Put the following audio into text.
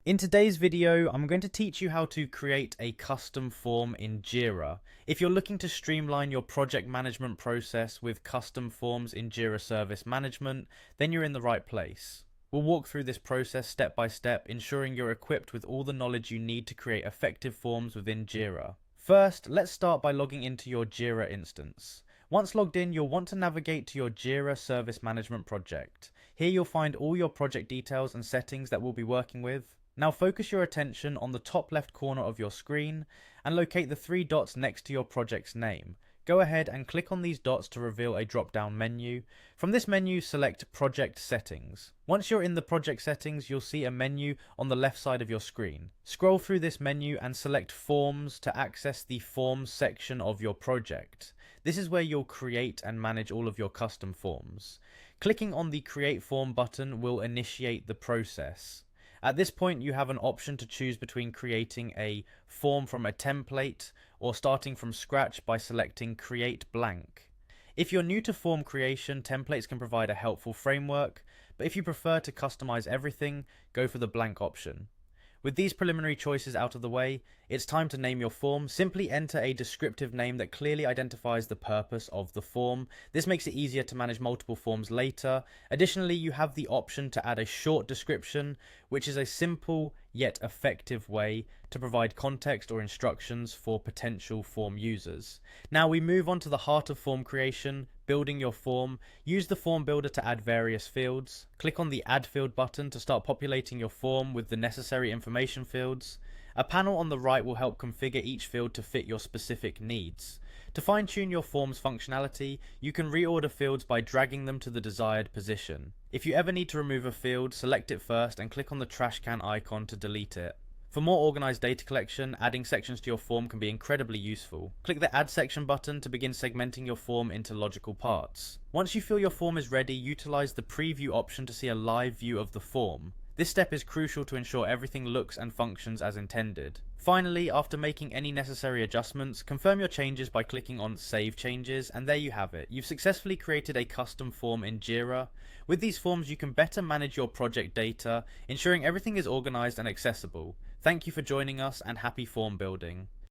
In today's video, I'm going to teach you how to create a custom form in Jira. If you're looking to streamline your project management process with custom forms in Jira Service Management, then you're in the right place. We'll walk through this process step by step, ensuring you're equipped with all the knowledge you need to create effective forms within Jira. First, let's start by logging into your Jira instance. Once logged in, you'll want to navigate to your Jira Service Management project. Here you'll find all your project details and settings that we'll be working with. Now focus your attention on the top left corner of your screen and locate the three dots next to your project's name. Go ahead and click on these dots to reveal a drop-down menu. From this menu, select Project Settings. Once you're in the project settings, you'll see a menu on the left side of your screen. Scroll through this menu and select Forms to access the Forms section of your project. This is where you'll create and manage all of your custom forms. Clicking on the Create Form button will initiate the process. At this point, you have an option to choose between creating a form from a template or starting from scratch by selecting Create Blank. If you're new to form creation, templates can provide a helpful framework, but if you prefer to customize everything, go for the blank option. With these preliminary choices out of the way, it's time to name your form. Simply enter a descriptive name that clearly identifies the purpose of the form. This makes it easier to manage multiple forms later. Additionally, you have the option to add a short description, which is a simple yet effective way to provide context or instructions for potential form users. Now we move on to the heart of form creation, building your form. Use the form builder to add various fields. Click on the Add Field button to start populating your form with the necessary information fields. A panel on the right will help configure each field to fit your specific needs. To fine-tune your form's functionality, you can reorder fields by dragging them to the desired position. If you ever need to remove a field, select it first and click on the trash can icon to delete it. For more organized data collection, adding sections to your form can be incredibly useful. Click the Add Section button to begin segmenting your form into logical parts. Once you feel your form is ready, utilize the Preview option to see a live view of the form. This step is crucial to ensure everything looks and functions as intended. Finally, after making any necessary adjustments, confirm your changes by clicking on Save Changes, and there you have it. You've successfully created a custom form in Jira. With these forms, you can better manage your project data, ensuring everything is organized and accessible. Thank you for joining us, and happy form building.